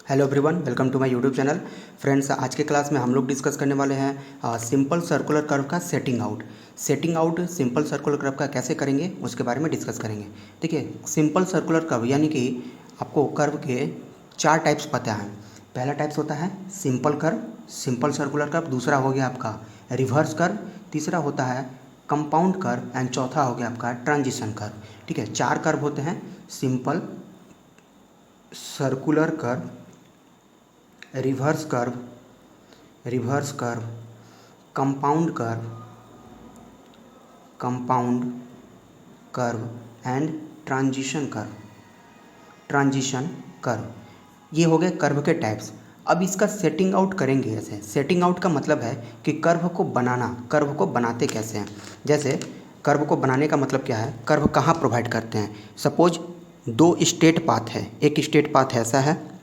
Hello everyone, welcome to my YouTube channel. Friends, आज के class में हम लोग डिस्कस करने वाले हैं सिंपल सर्कुलर कर्व का setting out simple circular curve का कैसे करेंगे उसके बारे में डिस्कस करेंगे। देखिए, सिंपल सर्कुलर कर्व यानी कि आपको कर्व के 4 टाइप्स पता हैं। पहला टाइप्स होता है simple curve, simple circular curve. दूसरा हो गया आपका रिवर्स कर्व, तीसरा होता है कंपाउंड कर्व एंड चौथा हो गया आपका ट्रांजिशन कर्व। ठीक है, 4 कर्व होते हैं: simple circular curve, reverse curve, compound curve and transition curve. ये हो गए कर्व के टाइप्स। अब इसका सेटिंग आउट करेंगे। ऐसे सेटिंग आउट का मतलब है कि कर्व को बनाते कैसे हैं। जैसे कर्व को बनाने का मतलब क्या है, कर्व कहाँ प्रोवाइड करते हैं। सपोज 2 स्ट्रेट पाथ है, एक स्ट्रेट पाथ ऐसा है,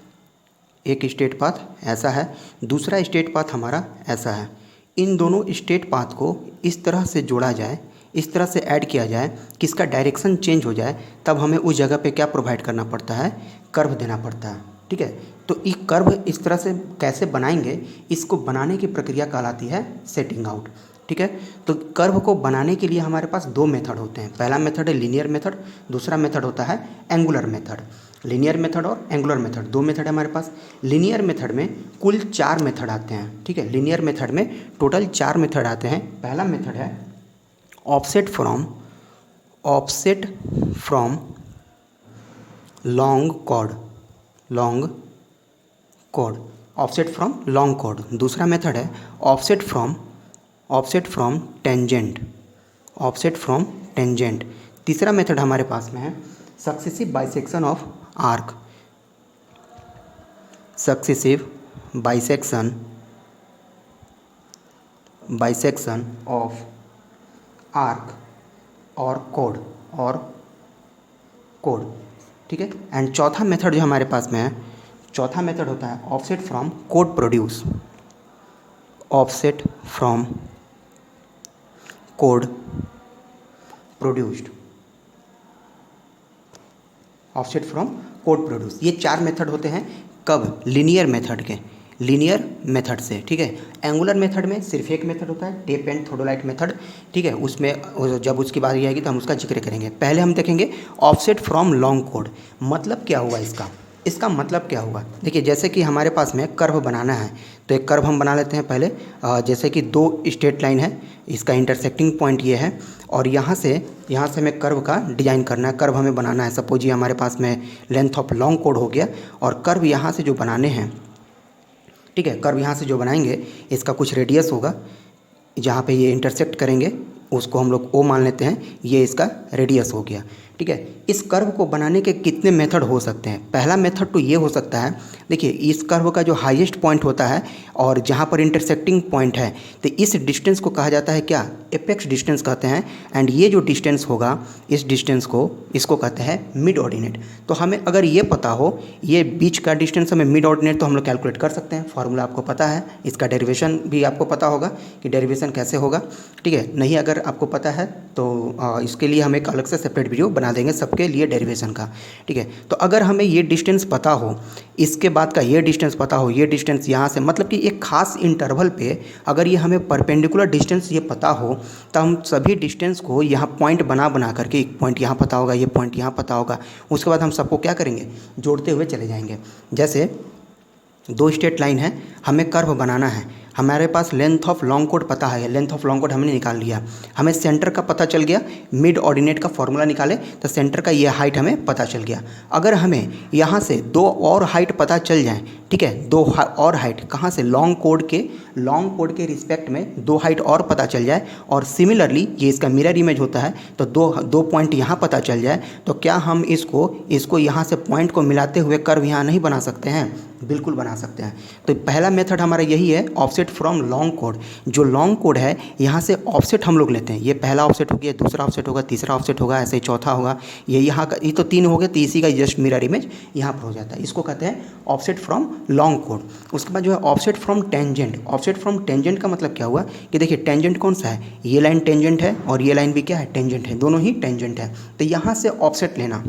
एक स्ट्रेट पाथ ऐसा है, दूसरा स्ट्रेट पाथ हमारा ऐसा है। इन दोनों स्ट्रेट पाथ को इस तरह से जोड़ा जाए, इस तरह से ऐड किया जाए कि इसका डायरेक्शन चेंज हो जाए, तब हमें उस जगह पे क्या प्रोवाइड करना पड़ता है, कर्व देना पड़ता है। ठीक है, तो ये कर्व इस तरह से कैसे बनाएंगे, इसको बनाने की प्रक्रिया कहलाती है सेटिंग आउट। ठीक है, तो कर्व को बनाने के लिए हमारे पास 2 मेथड होते हैं। पहला मेथड है लीनियर मेथड, दूसरा मेथड होता है एंगुलर मेथड। लीनियर मेथड और एंगुलर मेथड 2 मेथड है हमारे पास। लीनियर मेथड में कुल 4 मेथड आते हैं। ठीक है, लीनियर मेथड में टोटल 4 मेथड आते हैं। पहला मेथड है ऑफसेट फ्रॉम लॉन्ग कॉर्ड। दूसरा मेथड है ऑफसेट फ्रॉम टेंजेंट। तीसरा मेथड हमारे पास में है successive bisection of arc, bisection of arc और कोड। ठीक है, एंड चौथा मेथड जो हमारे पास में है, चौथा मेथड होता है ऑफसेट फ्रॉम कोड प्रोड्यूस्ड। ये 4 मेथड होते हैं। कब? लीनियर मेथड से। ठीक है, एंगुलर मेथड में सिर्फ एक मेथड होता है, टेप एंड थोडोलाइट मेथड। ठीक है, उसमें जब उसकी बारी आएगी तो हम उसका जिक्र करेंगे। पहले हम देखेंगे ऑफसेट फ्रॉम लॉन्ग कोड। मतलब क्या हुआ इसका मतलब क्या हुआ। देखिए, जैसे कि हमारे पास में कर्व बनाना है, तो एक कर्व हम बना लेते हैं पहले। जैसे कि 2 स्ट्रेट लाइन है, इसका इंटरसेक्टिंग पॉइंट ये है, और यहाँ से हमें कर्व का डिजाइन करना है, कर्व हमें बनाना है। सपोज ये हमारे पास में लेंथ ऑफ लॉन्ग कोड हो गया, और कर्व यहाँ से जो बनाने हैं, ठीक है, कर्व यहाँ से जो बनाएंगे इसका कुछ रेडियस होगा, जहाँ पे ये इंटरसेक्ट करेंगे उसको हम लोग ओ मान लेते हैं, ये इसका रेडियस हो गया। ठीक है, इस कर्व को बनाने के कितने मेथड हो सकते हैं। पहला मेथड तो ये हो सकता है, देखिए इस कर्व का जो हाईएस्ट पॉइंट होता है और जहाँ पर इंटरसेक्टिंग पॉइंट है, तो इस डिस्टेंस को कहा जाता है क्या, एपेक्स डिस्टेंस कहते हैं। एंड ये जो डिस्टेंस होगा, इस डिस्टेंस को इसको कहते हैं मिड ऑर्डिनेट। तो हमें अगर ये पता हो ये बीच का डिस्टेंस हमें मिड ऑर्डिनेट, तो हम लोग कैलकुलेट कर सकते हैं। फॉर्मूला आपको पता है, इसका डेरिवेशन भी आपको पता होगा कि डेरिवेशन कैसे होगा। ठीक है, नहीं अगर आपको पता है तो इसके लिए हम एक अलग से सेपरेट वीडियो बना देंगे सबके लिए डेरिवेशन का। ठीक है, तो अगर हमें ये डिस्टेंस पता हो, इसके बाद का ये डिस्टेंस पता हो, ये डिस्टेंस यहाँ से, मतलब कि एक खास इंटरवल पे अगर ये हमें परपेंडिकुलर डिस्टेंस ये पता हो, तो हम सभी डिस्टेंस को यहाँ पॉइंट बना करके, एक पॉइंट यहाँ पता होगा, ये पॉइंट यहाँ पता होगा, उसके बाद हम सबको क्या करेंगे, जोड़ते हुए चले जाएंगे। जैसे 2 स्ट्रेट लाइन है, हमें कर्व बनाना है, हमारे पास लेंथ ऑफ लॉन्ग कोड पता है, लेंथ ऑफ लॉन्ग कोड हमने निकाल लिया, हमें सेंटर का पता चल गया, मिड ऑर्डिनेट का फॉर्मूला निकाले तो सेंटर का ये हाइट हमें पता चल गया। अगर हमें यहाँ से 2 और हाइट पता चल जाए, ठीक है, 2 और हाइट कहाँ से, लॉन्ग कोड के रिस्पेक्ट में 2 हाइट और पता चल जाए, और सिमिलरली ये इसका मिरर इमेज होता है, तो 2 पॉइंट यहाँ पता चल जाए, तो क्या हम इसको यहाँ से पॉइंट को मिलाते हुए कर्व यहाँ नहीं बना सकते हैं? बिल्कुल बना सकते हैं। तो पहला मेथड हमारा यही है, ऑफसेट फ्रॉम लॉन्ग कोड। जो लॉन्ग कोड है यहाँ से ऑफसेट हम लोग लेते हैं, ये पहला ऑफसेट हो गया, दूसरा ऑफसेट होगा, तीसरा ऑफसेट होगा, ऐसे ही चौथा होगा, ये यहाँ का, ये तो 3 हो गए, तो इसी का जस्ट मिरर इमेज यहाँ पर हो जाता है। इसको कहते हैं ऑफसेट फ्रॉम लॉन्ग कोड। उसके बाद जो है offset from tangent. Offset from tangent का मतलब क्या हुआ कि देखिए टेंजेंट कौन सा है, ये लाइन टेंजेंट है और ये लाइन भी क्या है, टेंजेंट है, दोनों ही टेंजेंट है। तो यहाँ से ऑफसेट लेना,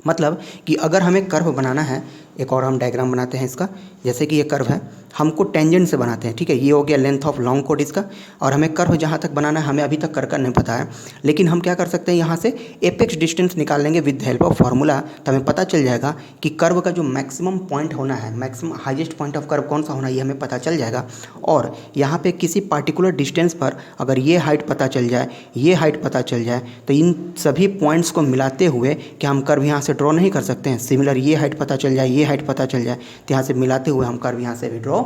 मतलब कि अगर हमें कर्व बनाना है, एक और हम डायग्राम बनाते हैं इसका। जैसे कि ये कर्व है, हमको टेंजेंट से बनाते हैं, ठीक है। ये हो गया लेंथ ऑफ लॉन्ग कोड इसका, और हमें कर्व जहाँ तक बनाना है हमें अभी तक कर नहीं पता है, लेकिन हम क्या कर सकते हैं, यहाँ से एपेक्स डिस्टेंस निकाल लेंगे विद हेल्प ऑफ फार्मूला। तो हमें पता चल जाएगा कि कर्व का जो मैक्सिमम पॉइंट होना है, maximum highest point of curve कौन सा होना है, ये हमें पता चल जाएगा। और यहाँ पे किसी पार्टिकुलर डिस्टेंस पर अगर ये हाइट पता चल जाए, ये हाइट पता चल जाए, तो इन सभी पॉइंट्स को मिलाते हुए क्या हम कर्व यहाँ से ड्रॉ नहीं कर सकते हैं। सिमिलर ये हाइट पता चल जाए, ये हाइट पता चल जाए, तो यहाँ से मिलाते हुए हम कर्व यहाँ से भी ड्रॉ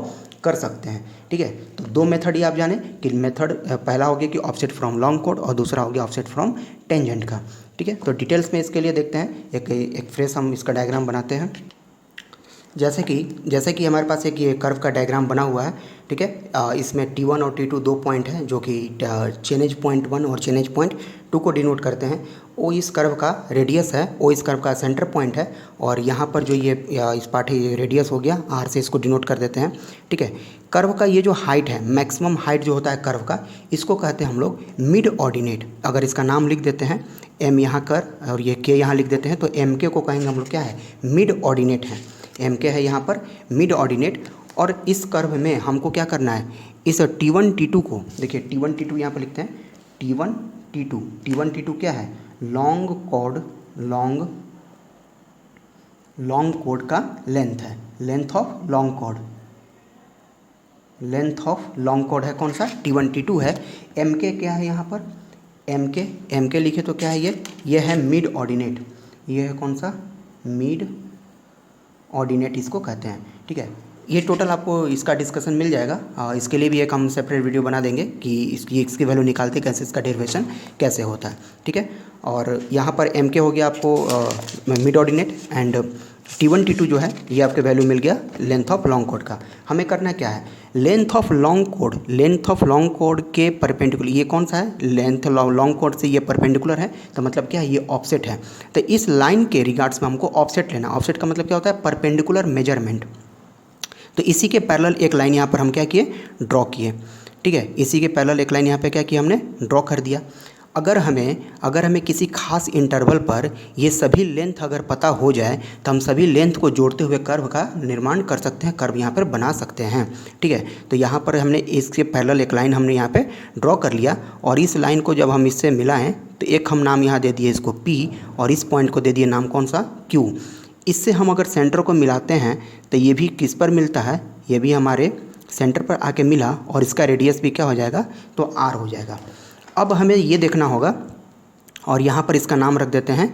कर सकते हैं, ठीक है। तो दो मेथड ही आप जाने कि मेथड पहला हो गया कि ऑफसेट फ्रॉम लॉन्ग कोड, और दूसरा हो गया ऑफसेट फ्रॉम टेंजेंट का, ठीक है। तो डिटेल्स में इसके लिए देखते हैं, एक फ्रेश हम इसका डायग्राम बनाते हैं। जैसे कि हमारे पास एक ये कर्व का डायग्राम बना हुआ है, ठीक है। इसमें T1 और T2 दो पॉइंट हैं जो कि चेनेज पॉइंट 1 और चेनेज पॉइंट 2 को डिनोट करते हैं। ओ इस कर्व का रेडियस है, ओ इस कर्व का सेंटर पॉइंट है, और यहाँ पर जो ये इस पार्ट है ये रेडियस हो गया, आर से इसको डिनोट कर देते हैं, ठीक है। कर्व का ये जो हाइट है, मैक्सिमम हाइट जो होता है कर्व का, इसको कहते हैं हम लोग मिड ऑर्डिनेट। अगर इसका नाम लिख देते हैं एम यहाँ कर और ये के यहाँ लिख देते हैं, तो एम के को कहेंगे हम लोग क्या है, मिड ऑर्डिनेट है। एम के है यहाँ पर मिड ऑर्डिनेट। और इस कर्व में हमको क्या करना है, इस T1 T2 को देखिए, T1 T2 यहाँ पर लिखते हैं, T1 T2, T1 T2 क्या है, लॉन्ग कोड का लेंथ है, लेंथ ऑफ लॉन्ग कोड है कौन सा, T1 T2 है। एम के क्या है यहाँ पर, एम के लिखे तो क्या है, ये है मिड ऑर्डिनेट, ये है कौन सा, मिड ऑर्डिनेट इसको कहते हैं, ठीक है। ये टोटल आपको इसका डिस्कशन मिल जाएगा, इसके लिए भी एक हम सेपरेट वीडियो बना देंगे कि इसकी वैल्यू निकालते कैसे, इसका डेरिवेशन कैसे होता है, ठीक है। और यहाँ पर एम के हो गया आपको mid ordinate, and T1 T2 जो है ये आपके वैल्यू मिल गया लेंथ ऑफ लॉन्ग कोड का। हमें करना क्या है, लेंथ ऑफ लॉन्ग कोड के परपेंडिकुलर, ये कौन सा है, लेंथ लॉन्ग कोड से ये परपेंडिकुलर है, तो मतलब क्या है, ये ऑफसेट है। तो इस लाइन के रिगार्ड्स में हमको ऑफसेट लेना। ऑफसेट का मतलब क्या होता है, परपेंडिकुलर मेजरमेंट। तो इसी के पैरेलल एक लाइन यहाँ पर हम क्या किए, ड्रॉ किए, ठीक है। इसी के पैरेलल एक लाइन यहाँ पे क्या किया, हमने ड्रॉ कर दिया। अगर हमें किसी खास इंटरवल पर ये सभी लेंथ अगर पता हो जाए, तो हम सभी लेंथ को जोड़ते हुए कर्व का निर्माण कर सकते हैं, कर्व यहाँ पर बना सकते हैं, ठीक है। तो यहाँ पर हमने इसके पैरेलल एक लाइन हमने यहाँ पे ड्रॉ कर लिया, और इस लाइन को जब हम इससे मिलाएं तो एक हम नाम यहाँ दे दिए इसको P, और इस पॉइंट को दे दिए नाम कौन सा, Q। इससे हम अगर सेंटर को मिलाते हैं तो ये भी किस पर मिलता है, ये भी हमारे सेंटर पर आके मिला, और इसका रेडियस भी क्या हो जाएगा, तो R हो जाएगा। अब हमें ये देखना होगा, और यहाँ पर इसका नाम रख देते हैं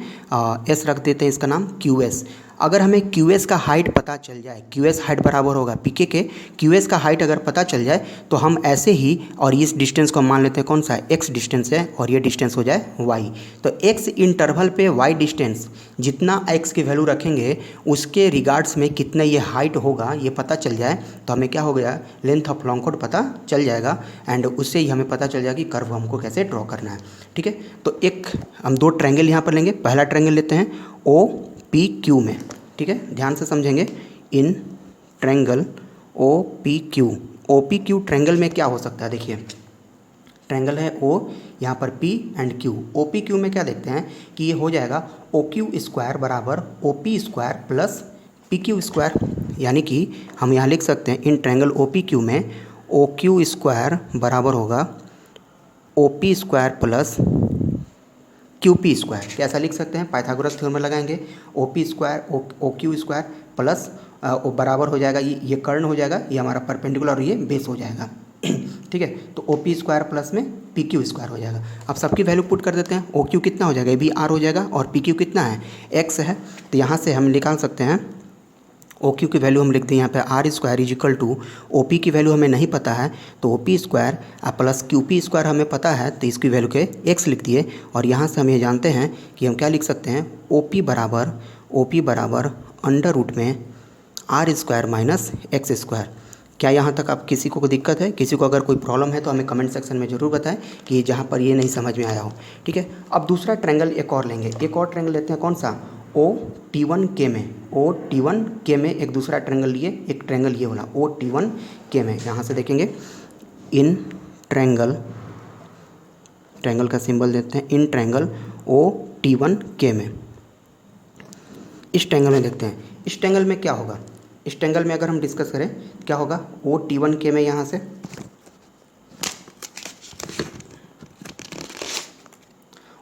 S रख देते हैं, इसका नाम QS। अगर हमें QS का हाइट पता चल जाए, QS हाइट बराबर होगा PK के, QS का हाइट अगर पता चल जाए तो हम ऐसे ही, और इस डिस्टेंस को मान लेते हैं कौन सा है, X डिस्टेंस है, और ये डिस्टेंस हो जाए Y। तो X इंटरवल पे Y डिस्टेंस, जितना X की वैल्यू रखेंगे उसके रिगार्ड्स में कितना ये हाइट होगा ये पता चल जाए, तो हमें क्या हो गया, लेंथ ऑफ लॉन्ग कोड पता चल जाएगा, एंड उससे ही हमें पता चल जाएगा कि कर्व हमको कैसे ड्रॉ करना है, ठीक है। तो एक हम दो ट्रायंगल यहाँ पर लेंगे। पहला ट्रायंगल लेते हैं OPQ में, ठीक है, ध्यान से समझेंगे। इन ट्रायंगल OPQ ट्रायंगल में क्या हो सकता है, देखिए ट्रायंगल है O, यहाँ पर P एंड Q। OPQ में क्या देखते हैं कि ये हो जाएगा OQ स्क्वायर बराबर OP square plus PQ square, यानी कि हम यहाँ लिख सकते हैं इन ट्रायंगल OPQ में OQ स्क्वायर बराबर होगा OP square plus QP square. कैसा लिख सकते हैं, पाइथागोरस थ्योरम लगाएंगे, OP square OQ square plus बराबर हो जाएगा, ये कर्ण हो जाएगा, ये हमारा परपेंडिकुलर और ये बेस हो जाएगा, ठीक है। तो OP स्क्वायर प्लस में PQ स्क्वायर हो जाएगा। अब सबकी वैल्यू पुट कर देते हैं। OQ कितना हो जाएगा, ये भी R हो जाएगा, और PQ कितना है, X है। तो यहाँ से हम निकाल सकते हैं OQ की वैल्यू हम लिखते हैं यहाँ पे R square is equal to, OP की वैल्यू हमें नहीं पता है तो OP square plus QP square हमें पता है, तो इसकी वैल्यू के X लिख दिए। और यहाँ से हम ये जानते हैं कि हम क्या लिख सकते हैं, OP बराबर अंडर रूट में R square minus X square. क्या यहाँ तक आप किसी को दिक्कत है, किसी को अगर कोई प्रॉब्लम है तो हमें कमेंट सेक्शन में ज़रूर बताएं कि जहाँ पर ये नहीं समझ में आया हो, ठीक है। अब दूसरा ट्रायंगल एक और लेंगे, एक और ट्रायंगल लेते हैं, कौन सा, OT1K में एक दूसरा ट्रायंगल लिए, एक ट्रायंगल ये वाला OT1K में। यहाँ से देखेंगे इन ट्रायंगल का सिंबल देते हैं, इन ट्रायंगल OT1K में। इस ट्रायंगल में देखते हैं इस एंगल में क्या होगा, इस एंगल में अगर हम डिस्कस करें क्या होगा, ओ T1 के में यहाँ से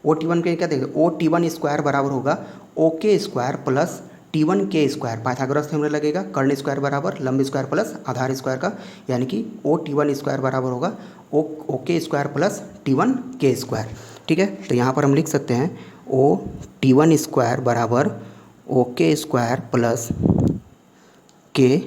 ओ T1 के क्या देखें, ओ T1 स्क्वायर बराबर होगा ओ के स्क्वायर प्लस T1 के स्क्वायर, पाइथागोरस थ्योरम लगेगा, कर्ण स्क्वायर बराबर लंब स्क्वायर प्लस आधार स्क्वायर का, यानी कि ओ T1 स्क्वायर बराबर होगा ओ के स्क्वायर प्लस T1 के स्क्वायर। ठीक है, तो यहाँ पर हम लिख सकते हैं ओ T1 स्क्वायर बराबर ओ के स्क्वायर प्लस के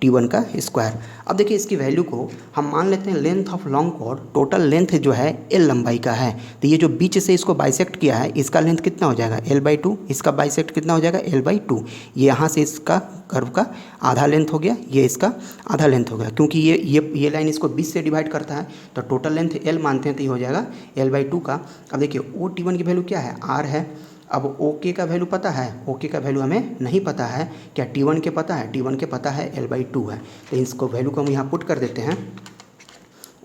T1 का स्क्वायर। अब देखिए इसकी वैल्यू को हम मान लेते हैं length of long cord, total length जो है L लंबाई का है, तो ये जो बीच से इसको बाइसेक्ट किया है इसका लेंथ कितना हो जाएगा L/2, इसका बाइसेक्ट कितना हो जाएगा L/2, ये यहाँ से इसका कर्व का आधा लेंथ हो गया, ये इसका आधा लेंथ हो गया, क्योंकि ये लाइन इसको 20 से डिवाइड करता है, तो टोटल लेंथ L मानते हैं तो ये हो जाएगा L/2 का। अब देखिए ओ T1 की वैल्यू क्या है, R है। अब ओके का वैल्यू पता है, ओके का वैल्यू हमें नहीं पता है, क्या T1 के पता है, T1 के पता है L/2 है, तो इसको वैल्यू को हम यहाँ पुट कर देते हैं।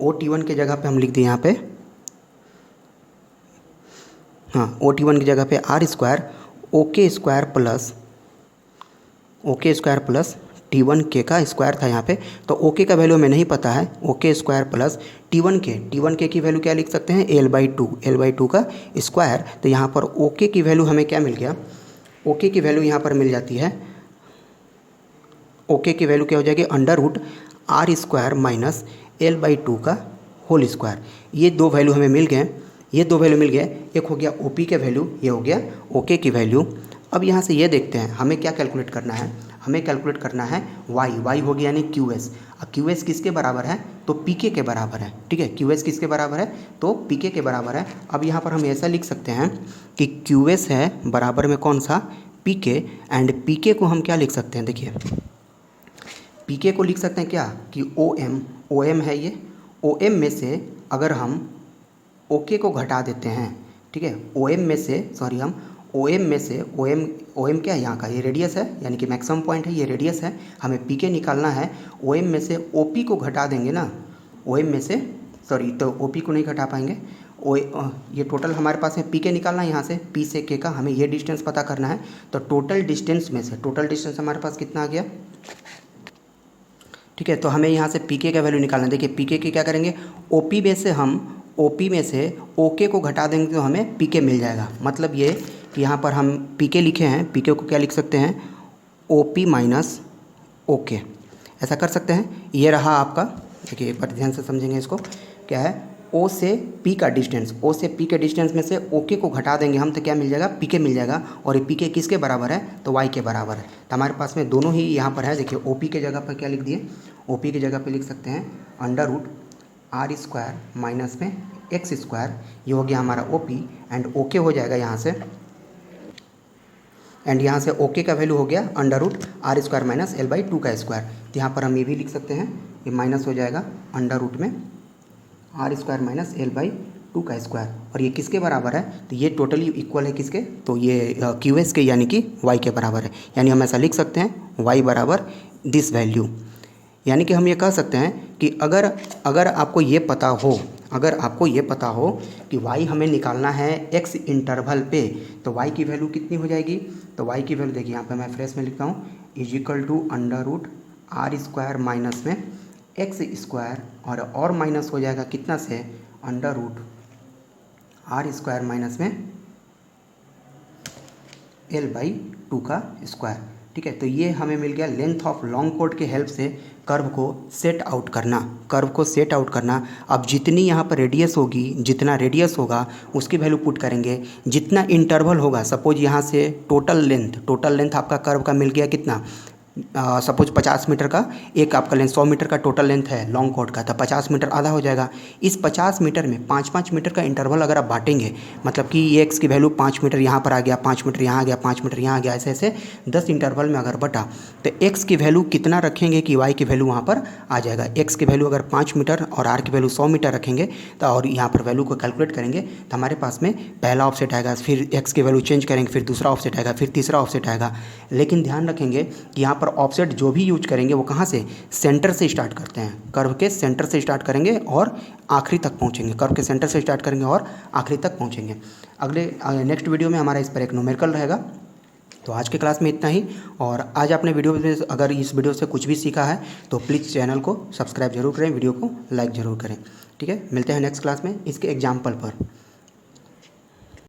ओ T1 के जगह पे हम लिख दिए यहाँ पे, हाँ ओ T1 की जगह पे R square okay square plus T1 के का स्क्वायर था यहाँ पे, तो ओके का वैल्यू हमें नहीं पता है, ओके स्क्वायर प्लस T1 के की वैल्यू क्या लिख सकते हैं L/2 का स्क्वायर। तो यहाँ पर ओके की वैल्यू हमें क्या मिल गया, ओके की वैल्यू यहाँ पर मिल जाती है, ओके की वैल्यू क्या हो जाएगी √R स्क्वायर माइनस L/2 का होल स्क्वायर। ये दो वैल्यू हमें मिल गए, एक हो गया ओपी के वैल्यू, ये हो गया ओके की वैल्यू। अब यहाँ से ये देखते हैं हमें क्या कैलकुलेट करना है, हमें कैलकुलेट करना है वाई हो गया यानी QS। QS किसके बराबर है, तो PK के बराबर है। ठीक है, QS किसके बराबर है, तो PK के बराबर है। अब यहाँ पर हम ऐसा लिख सकते हैं कि QS है बराबर में कौन सा, PK, एंड PK को हम क्या लिख सकते हैं, देखिए PK को लिख सकते हैं क्या कि OM है ये, OM में से अगर हम OK को घटा देते हैं, ठीक है, OM में से OM क्या है यहाँ का, ये रेडियस है यानी कि मैक्सिमम पॉइंट है, ये रेडियस है, हमें PK निकालना है। OM में से OP को घटा देंगे ना, OM में से तो OP को नहीं घटा पाएंगे, ये टोटल हमारे पास है, PK निकालना है यहाँ से, P से K का हमें ये डिस्टेंस पता करना है। तो टोटल डिस्टेंस में से हमारे पास कितना आ गया, ठीक है, तो हमें यहाँ से PK का वैल्यू निकालना है। देखिए PK की क्या करेंगे, OP में से OK को घटा देंगे तो हमें PK मिल जाएगा। मतलब ये कि यहाँ पर हम PK लिखे हैं, PK को क्या लिख सकते हैं, OP माइनस OK, ऐसा कर सकते हैं। ये रहा आपका, देखिए एक बार ध्यान से समझेंगे इसको, क्या है O से P का डिस्टेंस में से OK को घटा देंगे हम तो क्या मिल जाएगा, PK मिल जाएगा। और ये PK किसके बराबर है, तो Y के बराबर है। तो हमारे पास में दोनों ही यहाँ पर है। देखिए OP के जगह पर क्या लिख दिए, OP की जगह पे लिख सकते हैं √R स्क्वायर माइनस में X स्क्वायर, ये हो गया हमारा OP, एंड OK हो जाएगा यहाँ से, एंड यहाँ से OK का वैल्यू हो गया √R स्क्वायर माइनस L/2 का स्क्वायर। तो यहाँ पर हम ये भी लिख सकते हैं, ये माइनस हो जाएगा अंडर में R स्क्वायर माइनस L/2 का स्क्वायर। और ये किसके बराबर है, तो ये टोटली इक्वल है किसके, तो ये QS के यानी कि Y के बराबर है। यानी हम ऐसा लिख सकते हैं Y बराबर दिस वैल्यू। यानी कि हम ये कह सकते हैं कि अगर आपको ये पता हो कि y हमें निकालना है x इंटरवल पे, तो y की वैल्यू कितनी हो जाएगी, तो y की वैल्यू देखिए यहाँ पे मैं फ्रेश में लिखता हूँ =√R स्क्वायर माइनस में x स्क्वायर, और माइनस हो जाएगा कितना से √R स्क्वायर माइनस में L/2 का स्क्वायर। ठीक है, तो ये हमें मिल गया लेंथ ऑफ लॉन्ग कॉर्ड के हेल्प से कर्व को सेट आउट करना। अब जितनी यहाँ पर रेडियस होगी, जितना रेडियस होगा उसकी वैल्यू पुट करेंगे, जितना इंटरवल होगा, सपोज यहाँ से टोटल लेंथ आपका कर्व का मिल गया कितना, सपोज 50 मीटर का एक आपका लेंथ, 100 मीटर का टोटल लेंथ है लॉन्ग कॉर्ड का, तो 50 मीटर आधा हो जाएगा। इस 50 मीटर में 5-5 मीटर का इंटरवल अगर आप बांटेंगे, मतलब कि ये एक्स की वैल्यू 5 मीटर यहाँ पर आ गया, 5 मीटर यहाँ आ गया, 5 मीटर यहाँ आ गया, ऐसे 10 इंटरवल में अगर बटा, तो एक्स की वैल्यू कितना रखेंगे कि वाई की वैल्यू वहाँ पर आ जाएगा। एक्स की वैल्यू अगर 5 मीटर और आर की वैल्यू 100 मीटर रखेंगे तो, और यहाँ पर वैल्यू को कैलकुलेट करेंगे तो हमारे पास में पहला ऑफसेट आएगा, फिर एक्स की वैल्यू चेंज करेंगे, फिर दूसरा ऑफसेट आएगा, फिर तीसरा ऑफसेट आएगा। लेकिन ध्यान रखेंगे कि यहाँ पर ऑफसेट जो भी यूज करेंगे वो कहाँ से, सेंटर से स्टार्ट करते हैं, कर्व के सेंटर से स्टार्ट करेंगे और आखिरी तक पहुँचेंगे, कर्व के सेंटर से स्टार्ट करेंगे और आखिरी तक पहुँचेंगे। नेक्स्ट वीडियो में हमारा इस पर एक न्यूमेरिकल रहेगा, तो आज के क्लास में इतना ही। और आज आपने वीडियो में अगर इस वीडियो से कुछ भी सीखा है तो प्लीज़ चैनल को सब्सक्राइब जरूर करें, वीडियो को लाइक ज़रूर करें। ठीक है, मिलते हैं नेक्स्ट क्लास में इसके एग्जाम्पल पर।